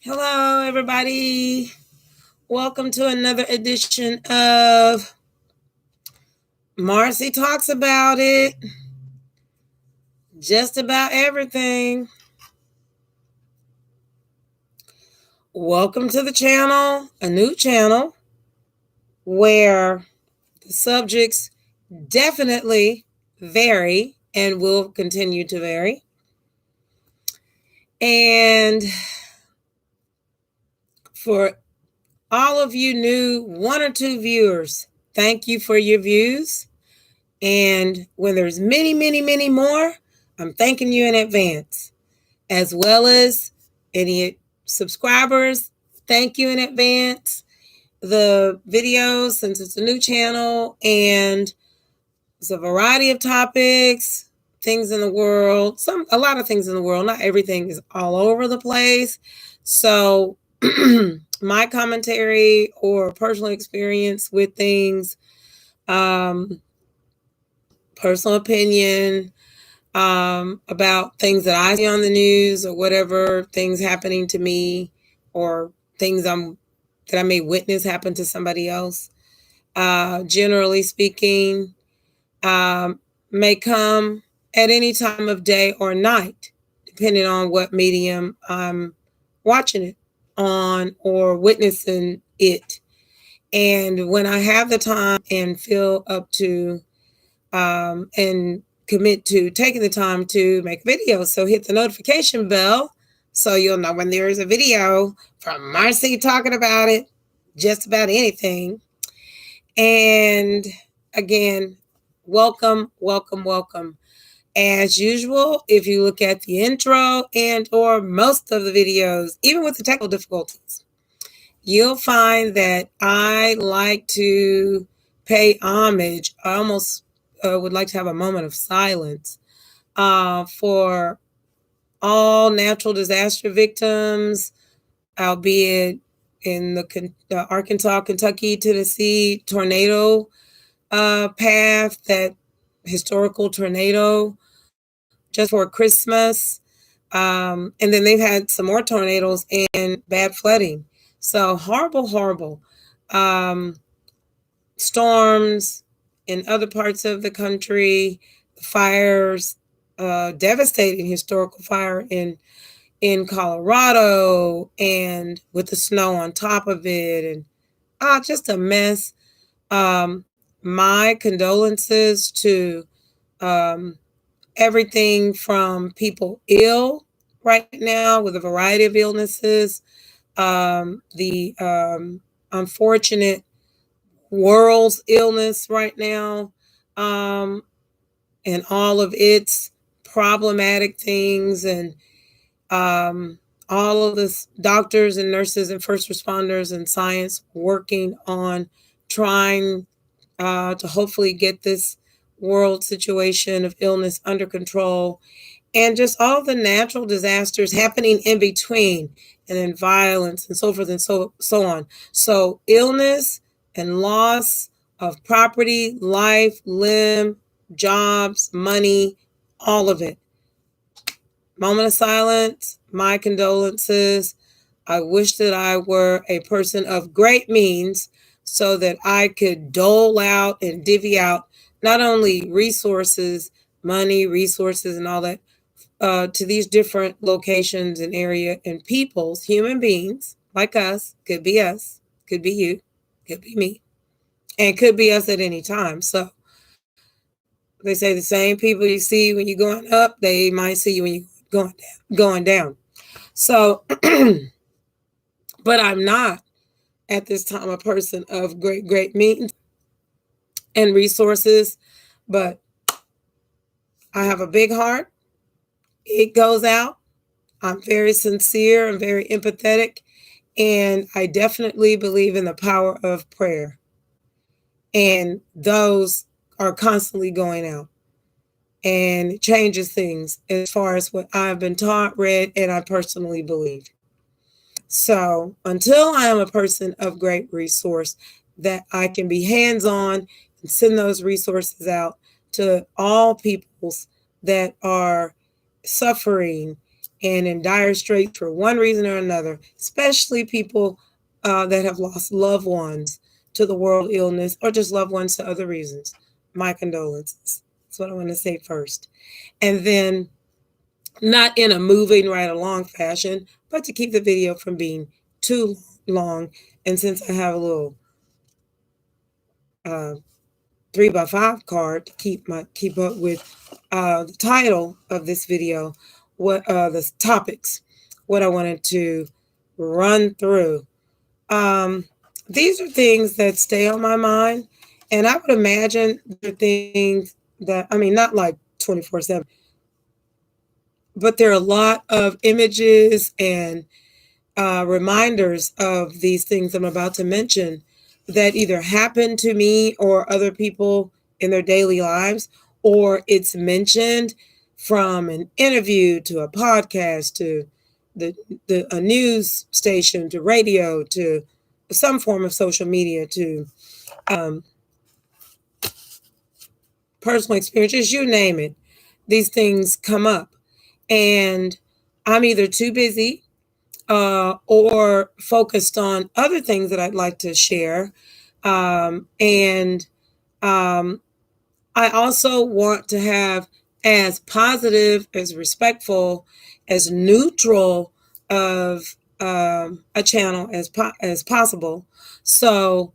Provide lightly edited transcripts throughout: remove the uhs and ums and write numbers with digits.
Hello, everybody. Welcome to another edition of Marcy Talks About It. Just about everything. Welcome to the channel, a new channel where the subjects definitely vary and will continue to vary. And for all of you new one or two viewers, thank you for your views. And when there's many, many, many more, I'm thanking you in advance, as well as any subscribers. Thank you in advance. The videos, since it's a new channel and it's a variety of topics, things in the world, a lot of things in the world. Not everything is all over the place. So my commentary or personal experience with things, personal opinion, about things that I see on the news or whatever, things happening to me or things that I may witness happen to somebody else. Generally speaking, may come at any time of day or night, depending on what medium I'm watching it on or witnessing it. And when I have the time and feel up to and commit to taking the time to make videos. So hit the notification bell so you'll know when there is a video from Marcy talking about it, just about anything. And again, welcome, welcome, welcome. As usual, if you look at the intro and or most of the videos, even with the technical difficulties, you'll find that I like to pay homage. I almost would like to have a moment of silence for all natural disaster victims, albeit in the Arkansas, Kentucky, Tennessee tornado path, that historical tornado just for Christmas. And then they've had some more tornadoes and bad flooding. So horrible, horrible. Storms in other parts of the country, fires, devastating historical fire in Colorado, and with the snow on top of it, and just a mess. My condolences to everything from people ill right now with a variety of illnesses, the unfortunate world's illness right now, and all of its problematic things, and all of the doctors and nurses and first responders and science working on trying to hopefully get this world situation of illness under control, and just all the natural disasters happening in between, and then violence and so forth and so on. So illness and loss of property, life, limb, jobs, money, all of it. Moment of silence, my condolences. I wish that I were a person of great means so that I could dole out and divvy out not only resources, money, resources, and all that to these different locations and area and peoples, human beings like us, could be you, could be me, and could be us at any time. So they say the same people you see when you're going up, they might see you when you're going down. So, but I'm not at this time a person of great means and resources, but I have a big heart. It goes out. I'm very sincere and very empathetic, and I definitely believe in the power of prayer. And those are constantly going out, and it changes things as far as what I've been taught, read, and I personally believe. So until I am a person of great resource that I can be hands-on and send those resources out to all peoples that are suffering and in dire straits for one reason or another, especially people that have lost loved ones to the world illness or just loved ones to other reasons. My condolences. That's what I want to say first. And then, not in a moving right along fashion, but to keep the video from being too long. And since I have a little uh, 3x5 card to keep up with the title of this video, what the topics, what I wanted to run through. Um, these are things that stay on my mind, and I would imagine they're things that, I mean, not like 24/7, but there are a lot of images and reminders of these things I'm about to mention that either happen to me or other people in their daily lives, or it's mentioned from an interview to a podcast to a news station to radio to some form of social media to um, personal experiences, you name it. These things come up. And I'm either too busy or focused on other things that I'd like to share. And I also want to have as positive, as respectful, as neutral of a channel as possible. So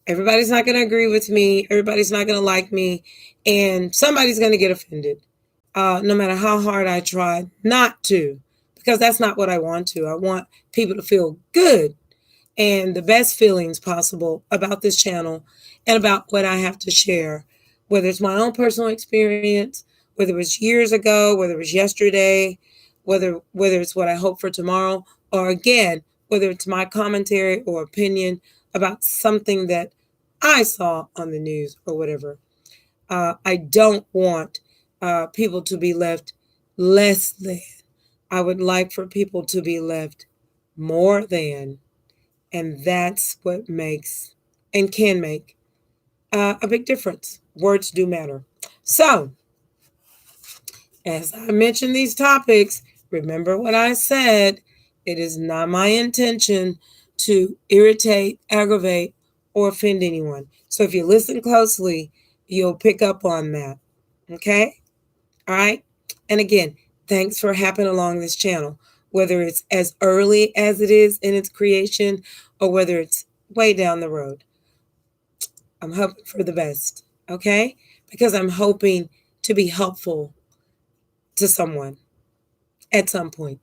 everybody's not going to agree with me. Everybody's not going to like me. And somebody's going to get offended, no matter how hard I try not to, because that's not what I want to. I want people to feel good and the best feelings possible about this channel and about what I have to share, whether it's my own personal experience, whether it was years ago, whether it was yesterday, whether it's what I hope for tomorrow, or again, whether it's my commentary or opinion about something that I saw on the news or whatever. I don't want people to be left less than. I would like for people to be left more than. And that's what makes and can make a big difference. Words do matter. So, as I mention these topics, remember what I said. It is not my intention to irritate, aggravate, or offend anyone. So if you listen closely, you'll pick up on that. Okay? All right? And again, thanks for hopping along this channel, whether it's as early as it is in its creation or whether it's way down the road. I'm hoping for the best, okay? Because I'm hoping to be helpful to someone at some point.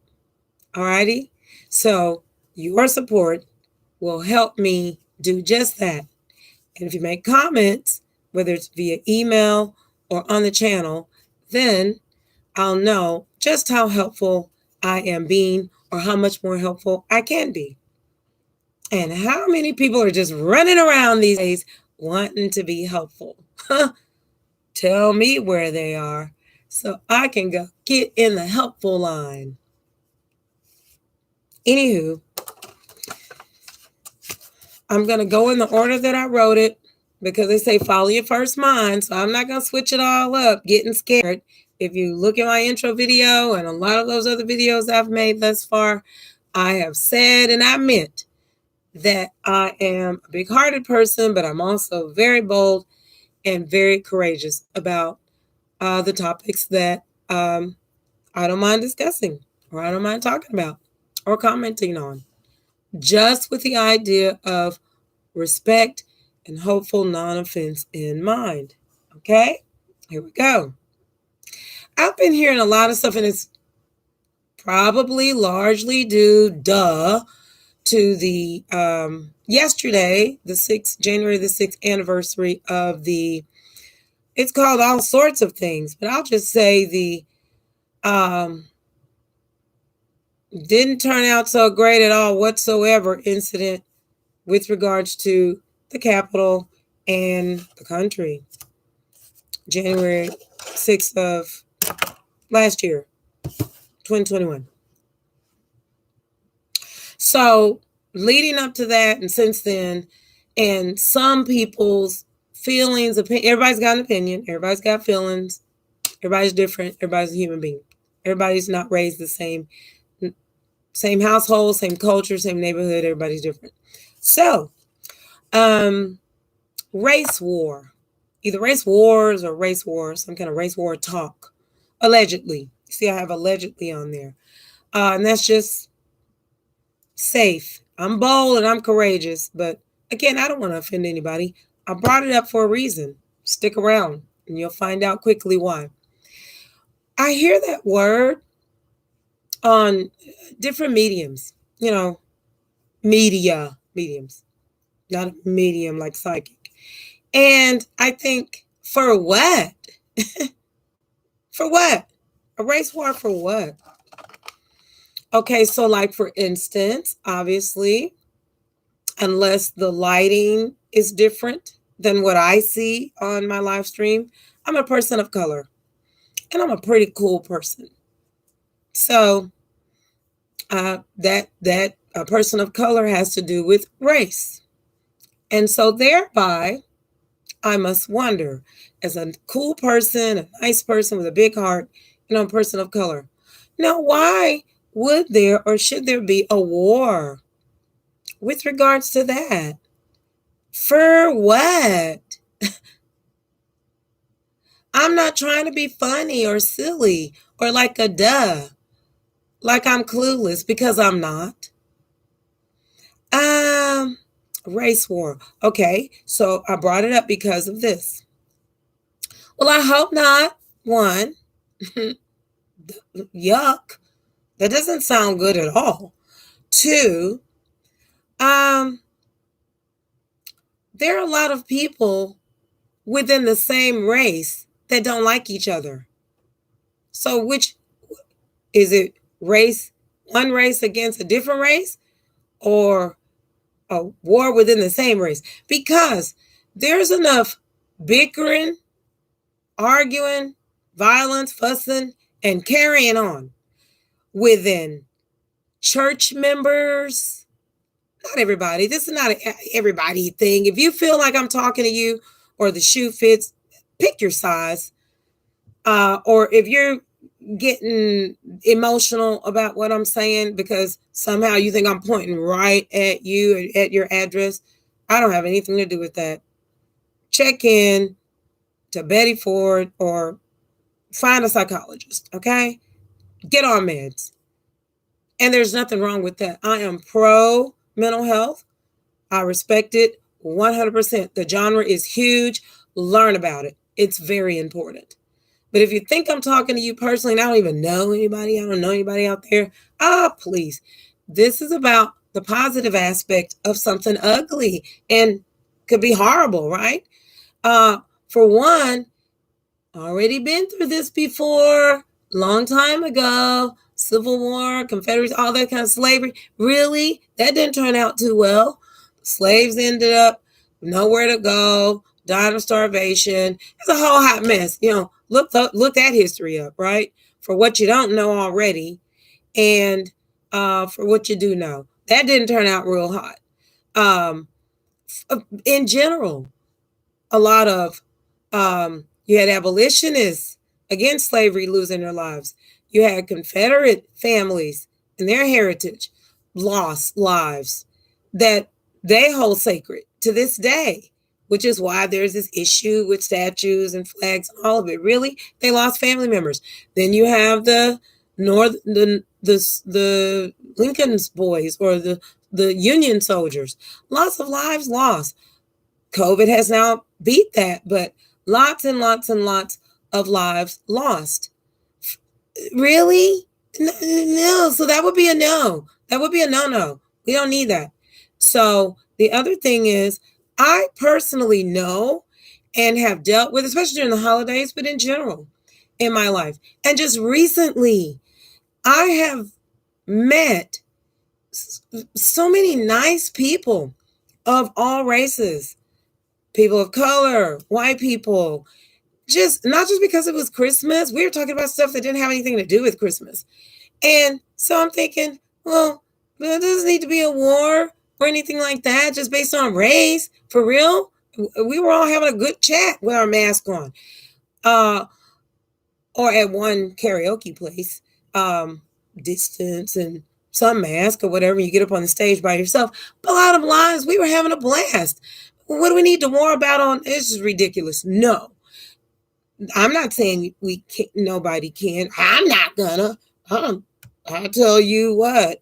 All righty? So your support will help me do just that. And if you make comments, whether it's via email or on the channel, then I'll know just how helpful I am being or how much more helpful I can be. And how many people are just running around these days wanting to be helpful? Tell me where they are so I can go get in the helpful line. Anywho, I'm going to go in the order that I wrote it because they say follow your first mind. So I'm not going to switch it all up, getting scared. If you look at my intro video and a lot of those other videos I've made thus far, I have said and I meant that I am a big-hearted person, but I'm also very bold and very courageous about the topics that I don't mind discussing or I don't mind talking about or commenting on, just with the idea of respect and hopeful non-offense in mind. Okay, here we go. I've been hearing a lot of stuff, and it's probably largely due, to the yesterday, the 6th, January the 6th anniversary of the, it's called all sorts of things, but I'll just say the didn't turn out so great at all whatsoever incident with regards to the Capitol and the country. January 6th of last year, 2021. So leading up to that and since then, and some people's feelings, everybody's got an opinion, everybody's got feelings, everybody's different, everybody's a human being. Everybody's not raised the same household, same culture, same neighborhood. Everybody's different. So, race war, either race wars or race war, some kind of race war talk, allegedly. See, I have allegedly on there. And that's just safe. I'm bold and I'm courageous, but again, I don't want to offend anybody. I brought it up for a reason. Stick around and you'll find out quickly why. I hear that word on different mediums, mediums, not a medium like psychic. And I think, for what? For what? A race war for what? Okay, so like for instance, obviously, unless the lighting is different than what I see on my live stream, I'm a person of color and I'm a pretty cool person. So that a person of color has to do with race. And so thereby, I must wonder, as a cool person, a nice person with a big heart, a person of color. Now, why would there or should there be a war with regards to that? For what? I'm not trying to be funny or silly or like a duh, like I'm clueless, because I'm not. Race war. Okay, so I brought it up because of this. Well, I hope not. One, yuck. That doesn't sound good at all. Two, there are a lot of people within the same race that don't like each other. So which is it? One race against a different race, or a war within the same race? Because there's enough bickering, arguing, violence, fussing, and carrying on within church members. Not everybody. This is not an everybody thing. If you feel like I'm talking to you or the shoe fits, pick your size. Or if you're getting emotional about what I'm saying because somehow you think I'm pointing right at you, at your address, I don't have anything to do with that. Check in to Betty Ford or find a psychologist, okay? Get on meds. And there's nothing wrong with that. I am pro mental health. I respect it 100%. The genre is huge. Learn about it. It's very important. But if you think I'm talking to you personally and I don't even know anybody, I don't know anybody out there, please. This is about the positive aspect of something ugly and could be horrible, right? For one, already been through this before, long time ago, Civil War, Confederacy, all that kind of slavery. Really? That didn't turn out too well. Slaves ended up nowhere to go, dying of starvation. It's a whole hot mess. Look that history up, right? For what you don't know already, and for what you do know. That didn't turn out real hot. In general, a lot of you had abolitionists against slavery losing their lives. You had Confederate families and their heritage lost lives that they hold sacred to this day, which is why there's this issue with statues and flags and all of it. Really, they lost family members. Then you have the Lincoln's boys or the Union soldiers. Lots of lives lost. COVID has now beat that, but lots and lots and lots of lives lost. Really? No. So that would be a no. That would be a no. We don't need that. So the other thing is, I personally know and have dealt with, especially during the holidays, but in general in my life. And just recently, I have met so many nice people of all races, people of color, white people, not just because it was Christmas. We were talking about stuff that didn't have anything to do with Christmas. And so I'm thinking, well, there doesn't need to be a war or anything like that, just based on race. For real? We were all having a good chat with our mask on. Or at one karaoke place. um, distance and some mask or whatever. You get up on the stage by yourself. Bottom line is we were having a blast. What do we need to more about on? It's just ridiculous. No, I'm not saying we can't. Nobody can. I'm not gonna. I tell you what.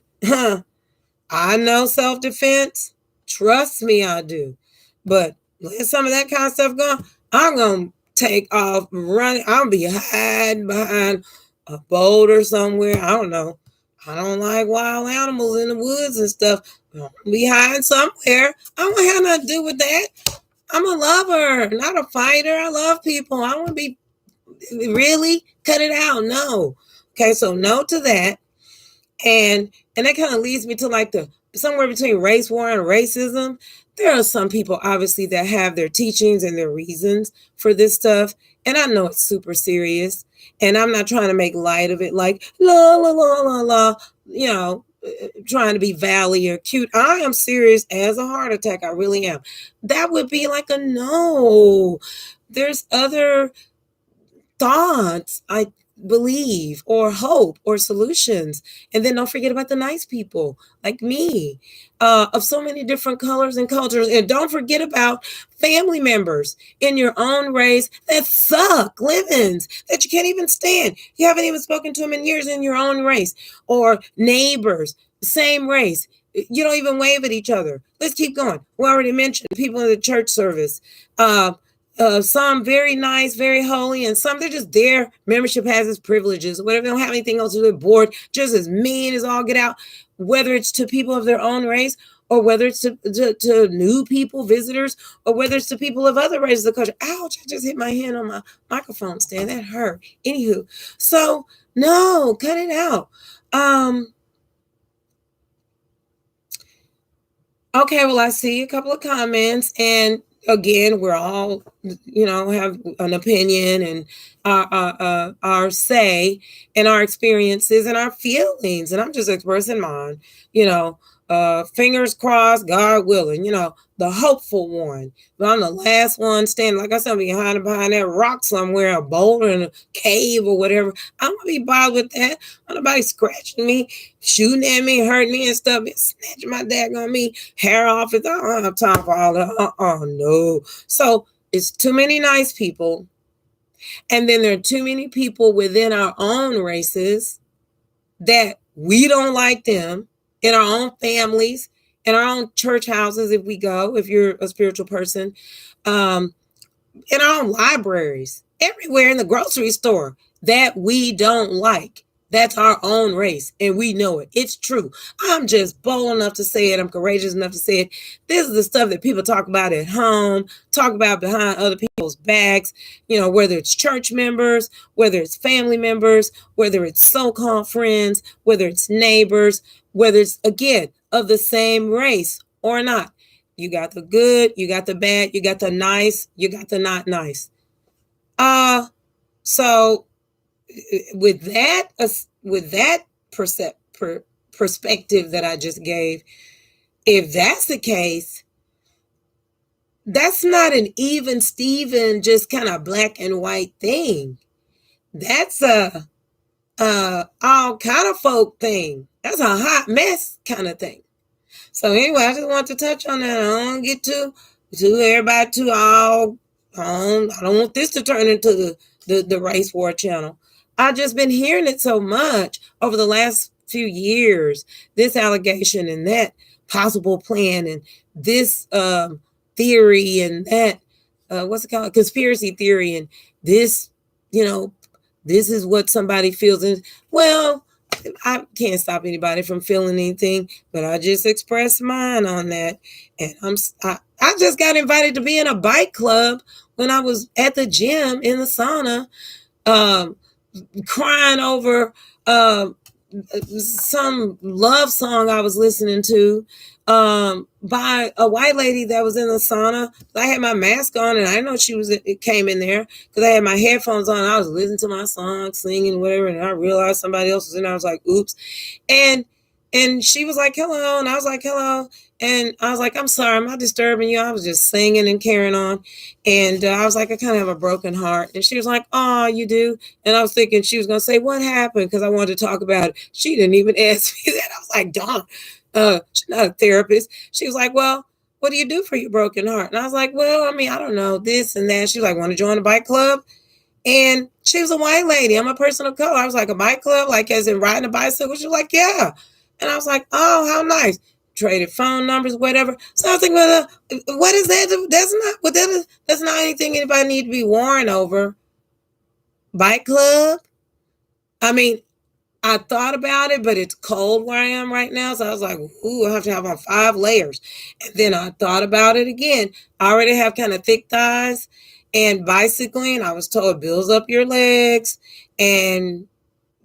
I know self-defense. Trust me, I do. But let some of that kind of stuff go. I'm gonna take off running. I'll be hiding behind a boulder somewhere. I don't know. I don't like wild animals in the woods and stuff. I'll be hiding somewhere. I don't have nothing to do with that. I'm a lover, not a fighter. I love people. I want to be really cut it out. No. Okay, so no to that. And that kind of leads me to like the somewhere between race war and racism. There are some people obviously that have their teachings and their reasons for this stuff, and I know it's super serious, and I'm not trying to make light of it like la la la la la, trying to be valley or cute. I am serious as a heart attack. I really am. That would be like a no. There's other thoughts, I believe, or hope, or solutions. And then don't forget about the nice people like me, of so many different colors and cultures. And don't forget about family members in your own race that suck livings, that you can't even stand. You haven't even spoken to them in years in your own race, or neighbors, same race. You don't even wave at each other. Let's keep going. We already mentioned people in the church service. Some very nice, very holy, and some they're just there. Membership has its privileges, whatever. They don't have anything else to do. Bored, just as mean as all get out. Whether it's to people of their own race, or whether it's to new people, visitors, or whether it's to people of other races of culture. Ouch! I just hit my hand on my microphone stand. That hurt. Anywho, so no, cut it out. Okay, well, I see a couple of comments, and again, we're all, have an opinion and our say and our experiences and our feelings, and I'm just expressing mine. Fingers crossed, God willing. The hopeful one. But I'm the last one standing. Like I said, I'm behind that rock somewhere, a boulder in a cave or whatever. I'm gonna be bothered with that. Nobody scratching me, shooting at me, hurting me and stuff, snatching my daggone me hair off. I don't have time for all that. No. So it's too many nice people, and then there are too many people within our own races that we don't like them, in our own families, in our own church houses, if you're a spiritual person, in our own libraries, everywhere, in the grocery store, that we don't like. That's our own race, and we know it. It's true. I'm just bold enough to say it. I'm courageous enough to say it. This is the stuff that people talk about at home, talk about behind other people's backs, whether it's church members, whether it's family members, whether it's so-called friends, whether it's neighbors, whether it's, again, of the same race or not. You got the good, you got the bad, you got the nice, you got the not nice. So with that perspective that I just gave, if that's the case, that's not an even Steven, just kind of black and white thing. That's a all kind of folk thing. That's a hot mess kind of thing. So anyway, I just want to touch on that. I don't get to everybody too all. I don't want this to turn into the race war channel. I've just been hearing it so much over the last few years. This allegation and that possible plan and this theory and that what's it called, conspiracy theory, and this, this is what somebody feels. And well, I can't stop anybody from feeling anything, but I just expressed mine on that. And I just got invited to be in a bike club when I was at the gym in the sauna, crying over some love song I was listening to by a white lady that was in the sauna. I had my mask on, and I know it came in there because I had my headphones on. I was listening to my song, singing, whatever, and I realized somebody else was in there. I was like, oops. And she was like, hello, and I was like, hello. And I was like, I'm sorry, am I disturbing you? I was just singing and carrying on. And I was like, I kind of have a broken heart. And she was like, oh, you do? And I was thinking she was going to say, what happened? Because I wanted to talk about it. She didn't even ask me that. I was like, Dawn, she's not a therapist. She was like, well, what do you do for your broken heart? And I was like, well, I mean, I don't know, this and that. She was like, want to join a bike club? And she was a white lady. I'm a person of color. I was like, a bike club, like as in riding a bicycle? She was like, yeah. And I was like, oh, how nice. Traded phone numbers, whatever. So I was thinking, well, what is that? That's not anything anybody need to be worrying over. Bike club? I mean, I thought about it, but it's cold where I am right now. So I was like, ooh, I have to have on 5 layers. And then I thought about it again. I already have kind of thick thighs. And bicycling, I was told, builds up your legs. And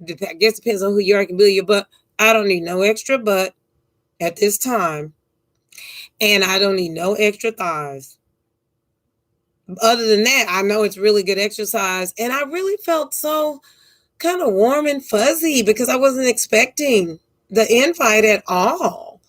I guess it depends on who you are, can build your butt. I don't need no extra butt at this time. And I don't need no extra thighs. Other than that, I know it's really good exercise. And I really felt so kind of warm and fuzzy because I wasn't expecting the invite at all.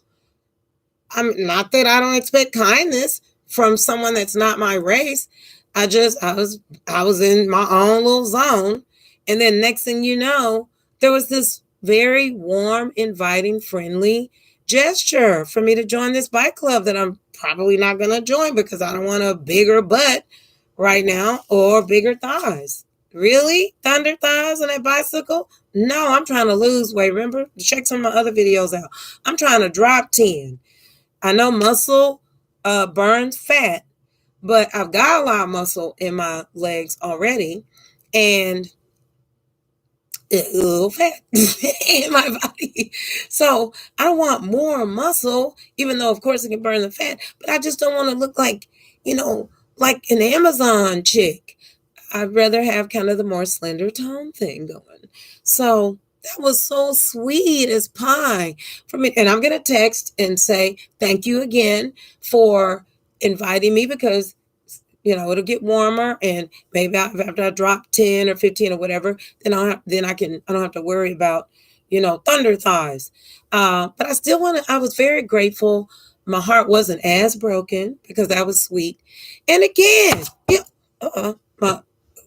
I'm not that I don't expect kindness from someone that's not my race. I was in my own little zone. And then next thing you know, there was this very warm, inviting, friendly gesture for me to join this bike club that I'm probably not going to join because I don't want a bigger butt right now or bigger thighs. Really? Thunder thighs on that bicycle? No, I'm trying to lose weight. Remember? Check some of my other videos out. I'm trying to drop 10. I know muscle burns fat, but I've got a lot of muscle in my legs already. And a little fat in my body. So I don't want more muscle, even though, of course, it can burn the fat. But I just don't want to look like, like an Amazon chick. I'd rather have kind of the more slender tone thing going. So that was so sweet as pie for me. And I'm going to text and say, thank you again for inviting me because it'll get warmer and maybe after I drop 10 or 15 or whatever, then I don't have to worry about, thunder thighs. But I was very grateful. My heart wasn't as broken because that was sweet. And again, my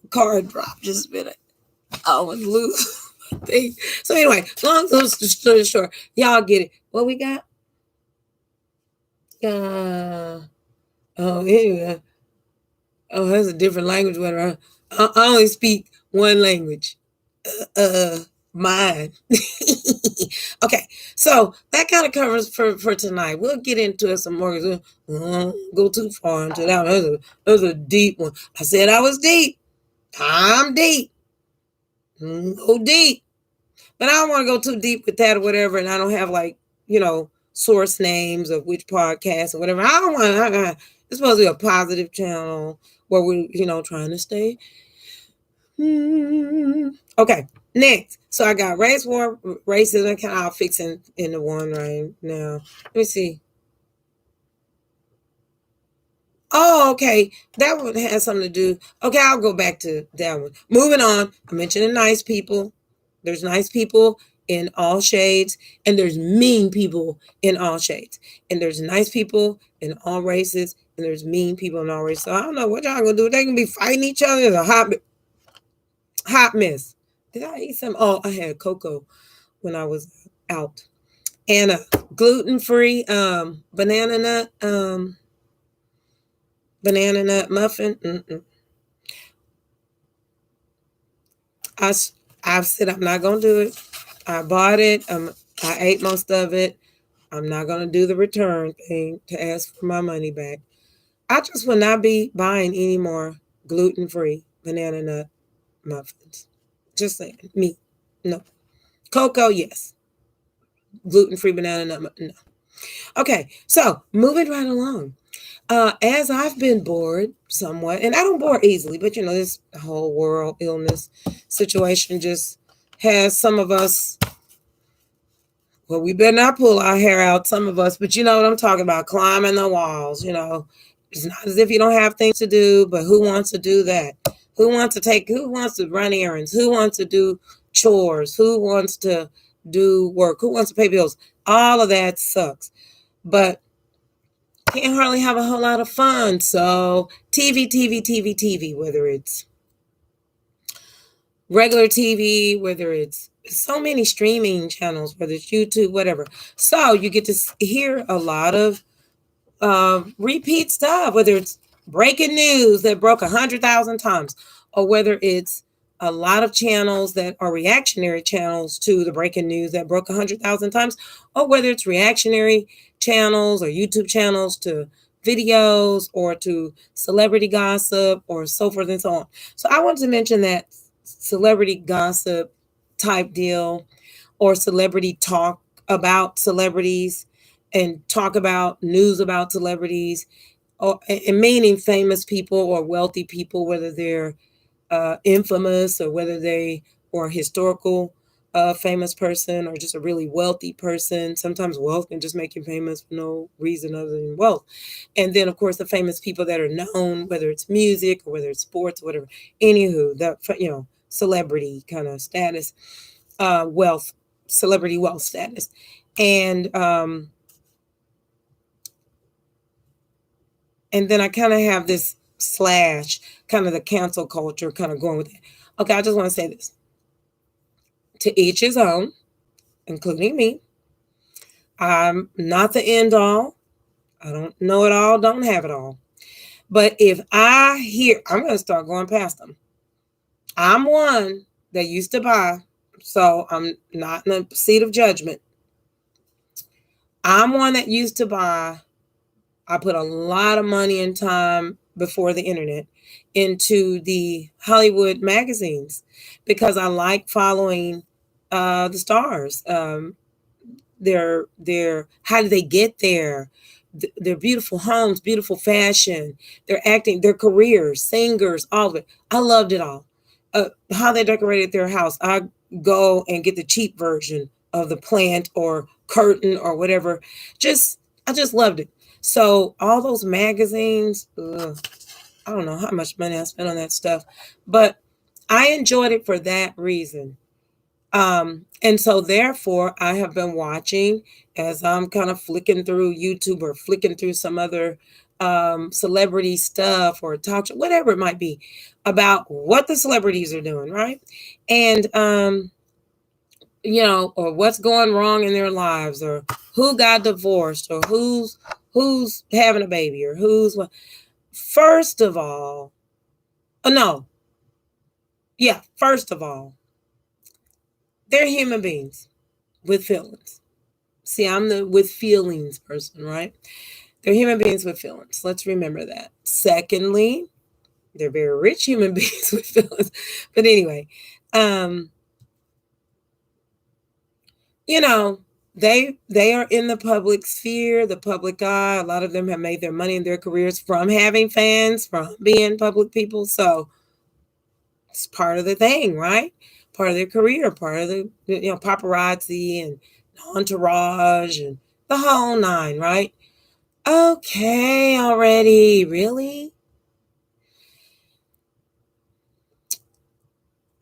card dropped just a minute. I was lose thing. So anyway, long story short, y'all get it. What we got? Anyway. Oh, that's a different language. Whatever. I only speak one language. Mine. Okay, so that kind of covers for tonight. We'll get into it some more. Go too far into that. That was a deep one. I said I was deep. I'm deep. Go deep. But I don't want to go too deep with that or whatever. And I don't have source names of which podcast or whatever. I don't want. It's supposed to be a positive channel where we're trying to stay. Okay, next. So I got race war, racism. Kind of fixing in the one right now. Let me see. Oh, okay. That one has something to do. Okay, I'll go back to that one. Moving on. I mentioned the nice people. There's nice people in all shades, and there's mean people in all shades. And there's nice people in all races, and there's mean people in all races. So I don't know what y'all gonna do. They can be fighting each other. It's a hot mess. Did I eat some? Oh, I had cocoa when I was out. And a gluten-free banana nut muffin. I've said I'm not gonna do it. I bought it. I ate most of it. I'm not gonna do the return thing to ask for my money back. I just will not be buying any more gluten-free banana nut muffins. Just saying, me, no. Cocoa, yes. Gluten-free banana nut, no. Okay, so moving right along. As I've been bored somewhat, and I don't bore easily, but this whole world illness situation just has some of us. Well, we better not pull our hair out, some of us, but you know what I'm talking about, climbing the walls. It's not as if you don't have things to do, but who wants to do that? Who wants to run errands? Who wants to do chores? Who wants to do work? Who wants to pay bills? All of that sucks. But can't hardly have a whole lot of fun. So TV, whether it's regular TV, whether it's so many streaming channels, whether it's YouTube, whatever. So you get to hear a lot of repeat stuff, whether it's breaking news that broke 100,000 times, or whether it's a lot of channels that are reactionary channels to the breaking news that broke 100,000 times, or whether it's reactionary channels or YouTube channels to videos or to celebrity gossip or so forth and so on. So I want to mention that celebrity gossip type deal or celebrity talk about celebrities and talk about news about celebrities, or and meaning famous people or wealthy people, whether they're infamous or whether they or a historical famous person or just a really wealthy person. Sometimes wealth can just make you famous for no reason other than wealth. And then, of course, the famous people that are known, whether it's music or whether it's sports, or whatever. Anywho, that celebrity kind of status, wealth, celebrity wealth status, and then I kind of have this slash kind of the cancel culture kind of going with it. Okay, I just want to say this. To each his own, including me. I'm not the end all. I don't know it all, don't have it all. But if I hear, I'm going to start going past them. I'm one that used to buy, so I'm not in the seat of judgment. I'm one that used to buy. I put a lot of money and time before the internet into the Hollywood magazines because I like following the stars. Their how do they get there? Their beautiful homes, beautiful fashion, their acting, their careers, singers, all of it. I loved it all. How they decorated their house. I go and get the cheap version of the plant or curtain or whatever. I just loved it. So all those magazines, I don't know how much money I spent on that stuff, but I enjoyed it for that reason. And so therefore I have been watching as I'm kind of flicking through YouTube or flicking through some other celebrity stuff or talk show, whatever it might be, about what the celebrities are doing, right? And or what's going wrong in their lives, or who got divorced, or who's having a baby, or who's what. First of all, no, yeah, first of all, they're human beings with feelings. See, I'm the with feelings person, right? They're human beings with feelings. Let's remember that. Secondly, they're very rich human beings with feelings. But anyway, you know, they are in the public sphere, the public eye. A lot of them have made their money in their careers from having fans, from being public people. So it's part of the thing, right? Part of their career, part of the paparazzi and entourage and the whole nine, right? Okay, already, really?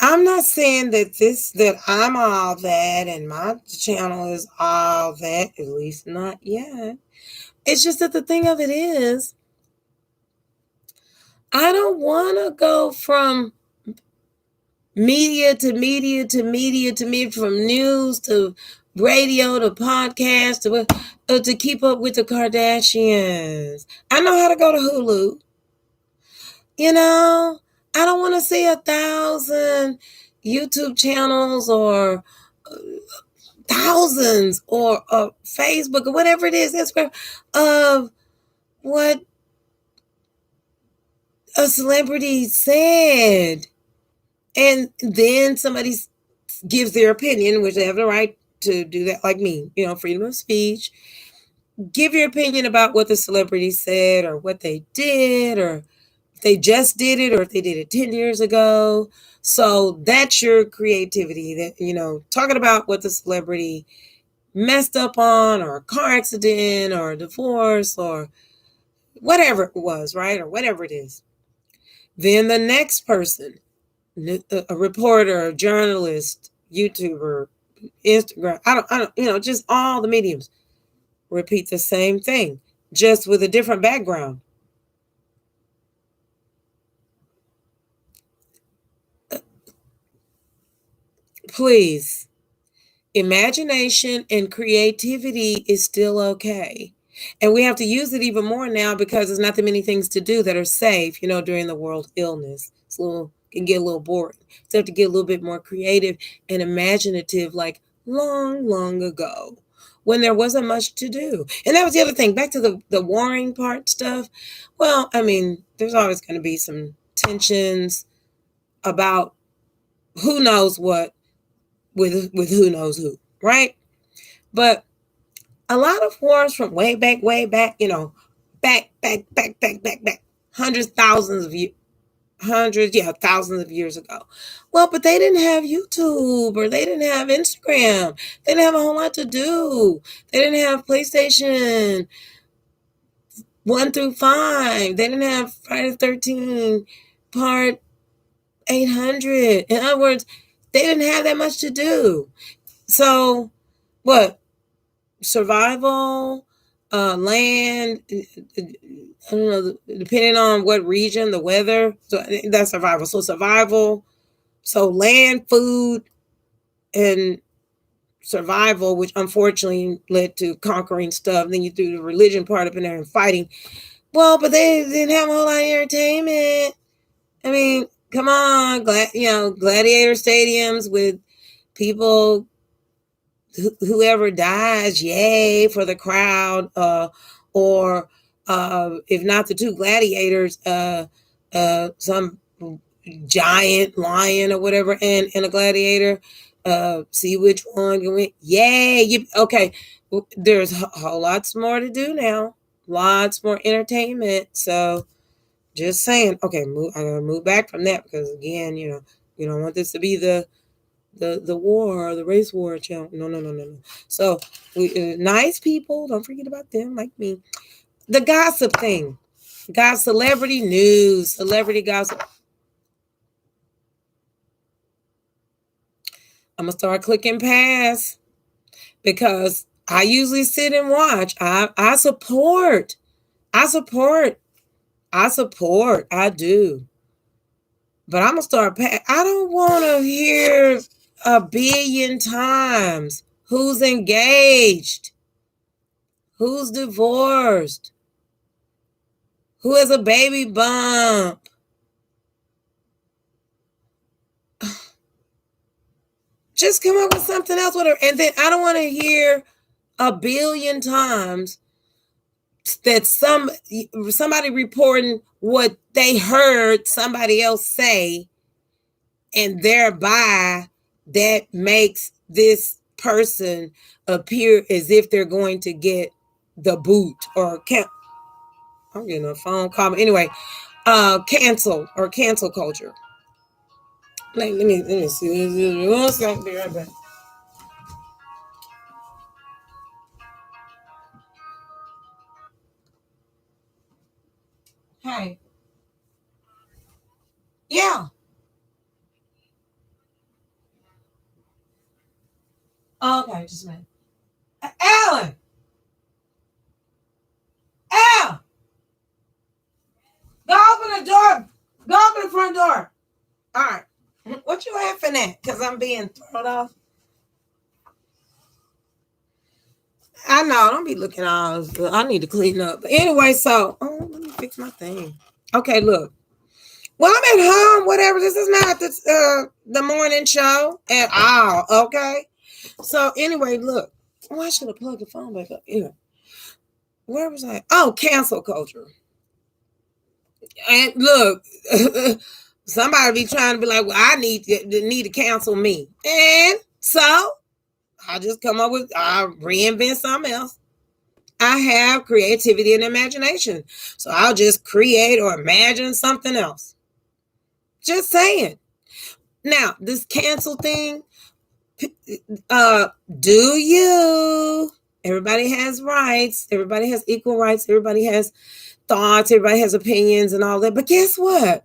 I'm not saying that I'm all that and my channel is all that, at least not yet. It's just that the thing of it is, I don't want to go from media to media to media to media, from news to radio to podcast to keep up with the Kardashians. I know how to go to Hulu. I don't want to see 1,000 YouTube channels or thousands or Facebook or whatever it is, Instagram, of what a celebrity said. And then somebody gives their opinion, which they have the right to do that, like me, freedom of speech. Give your opinion about what the celebrity said or what they did, or if they just did it or if they did it 10 years ago. So that's your creativity, that, talking about what the celebrity messed up on, or a car accident or a divorce or whatever it was, right? Or whatever it is. Then the next person, a reporter, a journalist, YouTuber, Instagram, I don't, just all the mediums repeat the same thing. just with a different background. Please. Imagination and creativity is still okay. And we have to use it even more now because there's not that many things to do that are safe, during the world illness. It's a little can get a little boring. So you have to get a little bit more creative and imaginative, like long, long ago when there wasn't much to do. And that was the other thing. Back to the warring part stuff. Well, I mean, there's always going to be some tensions about who knows what with who knows who, right? But a lot of wars from way back, back, hundreds, thousands of years, hundreds, yeah, thousands of years ago. Well, but they didn't have YouTube or they didn't have Instagram. They didn't have a whole lot to do. They didn't have PlayStation 1 through 5. They didn't have Friday the 13th part 800. In other words, they didn't have that much to do. So, what? Survival, land, I don't know, depending on what region, the weather. So that's survival. So survival, so land, food, and survival, which unfortunately led to conquering stuff. Then you threw the religion part up in there and fighting. Well, but they didn't have a whole lot of entertainment. I mean, come on, gladiator stadiums with people, whoever dies, yay for the crowd, or if not the two gladiators, some giant lion or whatever, and a gladiator, see which one can win. Yay! Okay, there's a whole lots more to do now, lots more entertainment. So just saying. Okay, I gotta move back from that because again, you don't want this to be the war, the race war channel. No. So nice people, don't forget about them, like me. The gossip thing, got celebrity news, celebrity gossip. I'm gonna start clicking past because I usually sit and watch. I support. I support. I do. But I'm gonna start. I don't want to hear a billion times who's engaged, who's divorced, who has a baby bump. Just come up with something else, whatever. And then I don't want to hear a billion times that somebody reporting what they heard somebody else say, and thereby that makes this person appear as if they're going to get the boot or can't. I'm getting a phone call. Anyway, cancel culture. Let me see. One second, be right back. Hey, yeah. Oh, okay, just a minute. Alan, Al, go open the door. Go open the front door. All right. What you laughing at? Because I'm being thrown off. I know. Don't be looking all. I need to clean up. But anyway, so let me fix my thing. Okay, look. Well, I'm at home. Whatever. This is not the morning show at all. Okay. So anyway, look. Oh, I should have plugged the phone back up. Yeah. Where was I? Oh, cancel culture. And look, somebody be trying to be like, well, I need to cancel me. And so I just come up with, I reinvent something else. I have creativity and imagination. So I'll just create or imagine something else. Just saying. Now, this cancel thing, do you? Everybody has rights. Everybody has equal rights. Everybody has thoughts. Everybody has opinions and all that. But guess what?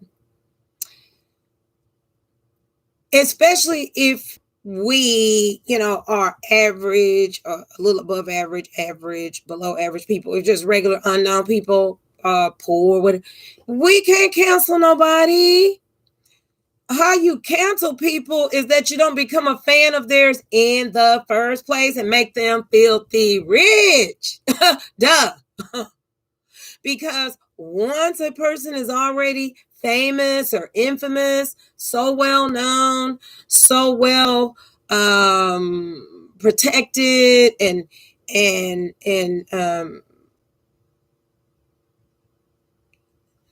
Especially if we, are average, or a little above average, average, below average people. It's just regular unknown people, poor. What we can't cancel nobody. How you cancel people is that you don't become a fan of theirs in the first place and make them filthy rich. Duh. Because once a person is already famous or infamous, so well known, so well protected and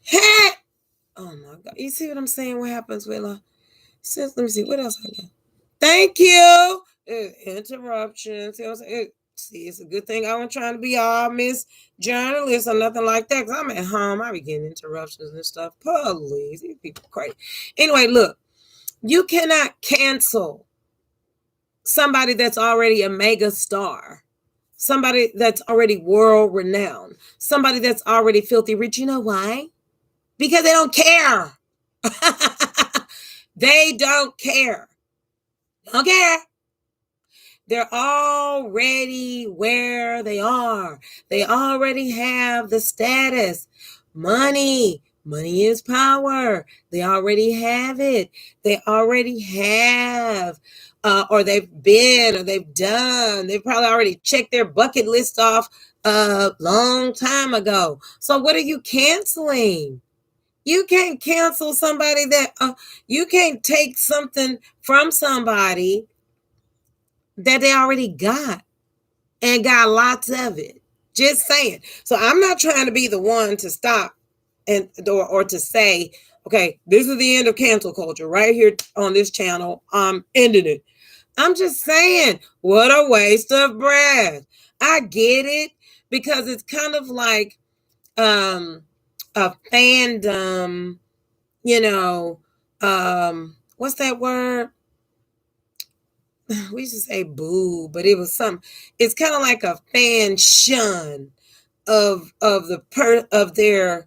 hey, oh my God, you see what I'm saying? What happens with let me see what else I got. Thank you. Interruptions. You know what I'm saying? See, it's a good thing I wasn't trying to be all Miss Journalist or nothing like that. Because I'm at home. I be getting interruptions and stuff. Police. These people crazy. Anyway, look. You cannot cancel somebody that's already a mega star. Somebody that's already world renowned. Somebody that's already filthy rich. You know why? Because they don't care. They don't care. Don't care. They're already where they are. They already have the status. Money. Money is power. They already have it. They already have, or they've been, or they've done. They've probably already checked their bucket list off a long time ago. So what are you canceling? You can't cancel somebody that, you can't take something from somebody that they already got and got lots of it. Just saying. So I'm not trying to be the one to stop and or to say, okay, this is the end of cancel culture right here on this channel. I'm ending it. I'm just saying, what a waste of breath. I get it because it's kind of like a fandom, what's that word? We used to say boo, but it was something. It's kind of like a fan shun of the of their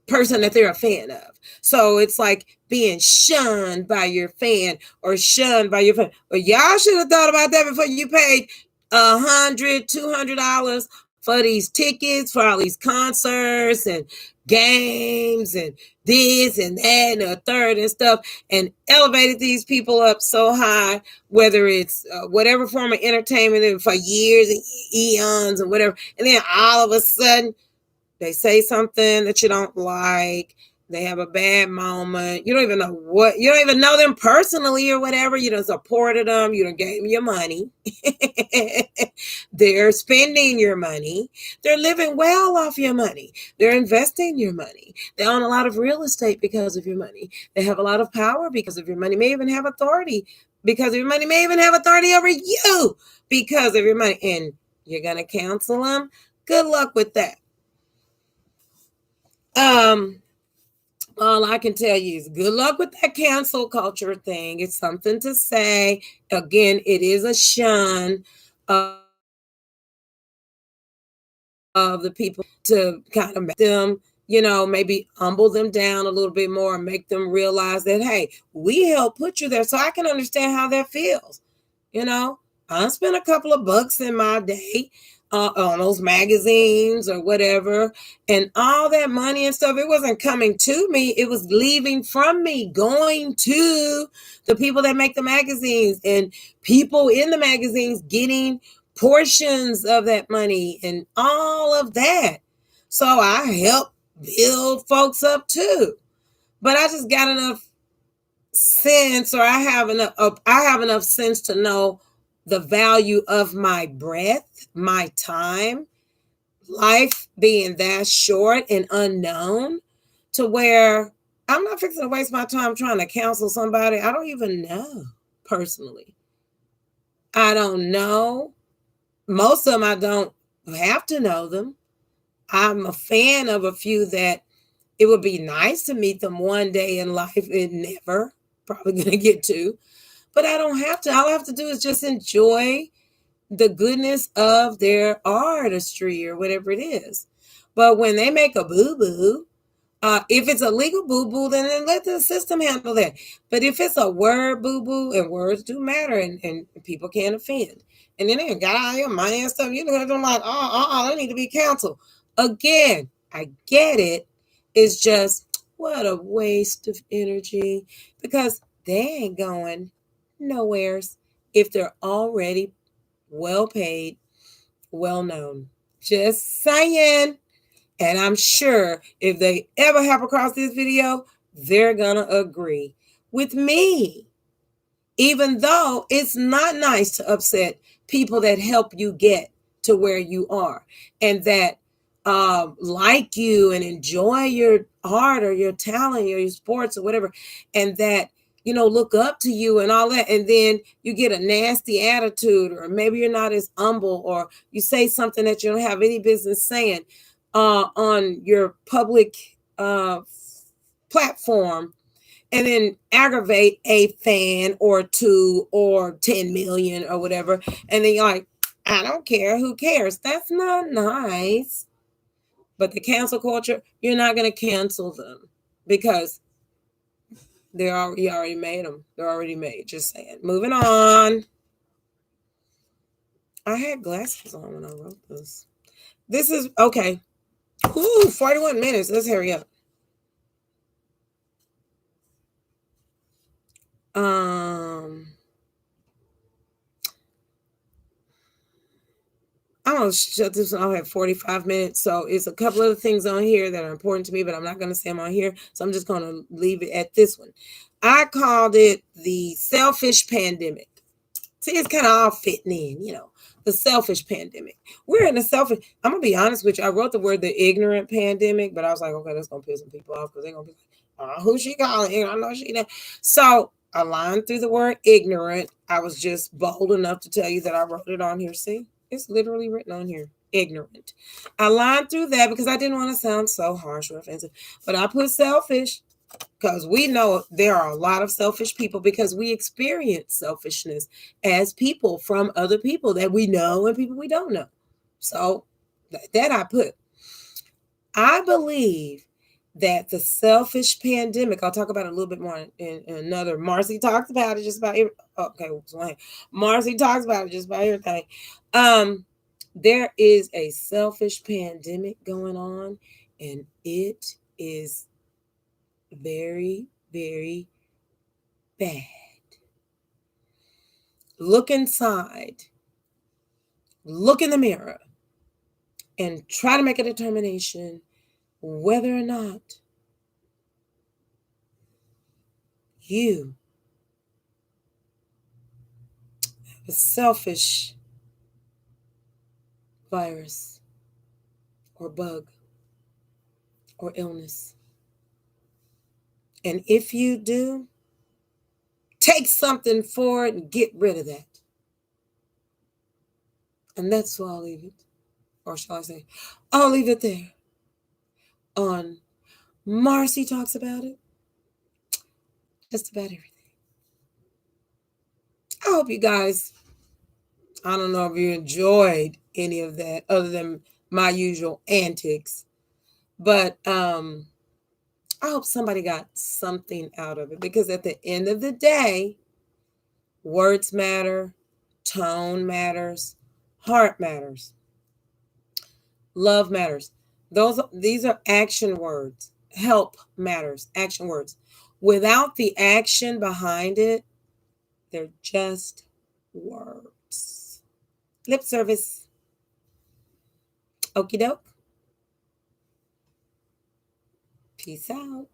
person that they're a fan of. So it's like being shunned by your fan or shunned by your fan. Well, y'all should have thought about that before you paid $100, $200 for these tickets for all these concerts and games and this and that and a third and stuff, and elevated these people up so high, whether it's whatever form of entertainment for years and eons and whatever, and then all of a sudden they say something that you don't like. They have a bad moment. You don't even know what. You don't even know them personally or whatever. You done supported them. You done gave them your money. They're spending your money. They're living well off your money. They're investing your money. They own a lot of real estate because of your money. They have a lot of power because of your money. May even have authority because of your money. May even have authority over you because of your money. And you're gonna cancel them. Good luck with that. All I can tell you is good luck with that cancel culture thing. It's something to say. Again, it is a shun of the people to kind of make them, maybe humble them down a little bit more and make them realize that, hey, we helped put you there. So I can understand how that feels. I spent a couple of bucks in my day on those magazines or whatever, and all that money and stuff, it wasn't coming to me. It was leaving from me, going to the people that make the magazines, and people in the magazines getting portions of that money and all of that. So I help build folks up too. But I just got enough sense, or I have enough sense to know the value of my breath, my time, life being that short and unknown, to where I'm not fixing to waste my time trying to counsel somebody I don't even know personally. I don't know. Most of them I don't have to know them. I'm a fan of a few that it would be nice to meet them one day in life. It never probably going to get to. But I don't have to. All I have to do is just enjoy the goodness of their artistry or whatever it is. But when they make a boo-boo If it's a legal boo boo, then let the system handle that. But if it's a word boo boo, and words do matter, and people can't offend, and then they got out of your mind and stuff, you know, I'm like, they need to be canceled. Again, I get it. It's just what a waste of energy because they ain't going nowheres if they're already well paid, well known. Just saying. And I'm sure if they ever hop across this video, they're going to agree with me. Even though it's not nice to upset people that help you get to where you are and that like you and enjoy your art or your talent or your sports or whatever, and that, you know, look up to you and all that. And then you get a nasty attitude, or maybe you're not as humble, or you say something that you don't have any business saying on your public platform, and then aggravate a fan or two or 10 million or whatever. And then you're like, I don't care. Who cares? That's not nice. But the cancel culture, you're not going to cancel them because you already made them. They're already made. Just saying. Moving on. I had glasses on when I wrote this. This is okay. Ooh, 41 minutes. Let's hurry up. I'm gonna shut this one off at 45 minutes. So it's a couple of things on here that are important to me, but I'm not gonna say them on here. So I'm just gonna leave it at this one. I called it the selfish pandemic. See, it's kind of all fitting in, you know, the selfish pandemic. We're in a selfish. I'm gonna be honest with you. I wrote the word the ignorant pandemic, but I was like, okay, that's gonna piss some people off because they're gonna be like, who's she calling? I know she. So I lined through the word ignorant. I was just bold enough to tell you that I wrote it on here. See, it's literally written on here. Ignorant. I lined through that because I didn't want to sound so harsh or offensive, but I put selfish because we know there are a lot of selfish people because we experience selfishness as people from other people that we know and people we don't know. So that I put. I believe that the selfish pandemic, I'll talk about it a little bit more in another. Marcy talks about it just about every, okay. Marcy talks about it just about everything. There is a selfish pandemic going on, and it is very, very bad. Look inside, look in the mirror, and try to make a determination whether or not you have a selfish virus or bug or illness. And if you do, take something for it and get rid of that. And that's where I'll leave it. Or shall I say, I'll leave it there. On Marcy Talks About It. Just about everything. I hope you guys, I don't know if you enjoyed any of that other than my usual antics. But I hope somebody got something out of it because at the end of the day, words matter, tone matters, heart matters, love matters. These are action words. Help matters, action words. Without the action behind it, they're just words. Lip service. Okie doke. Peace out.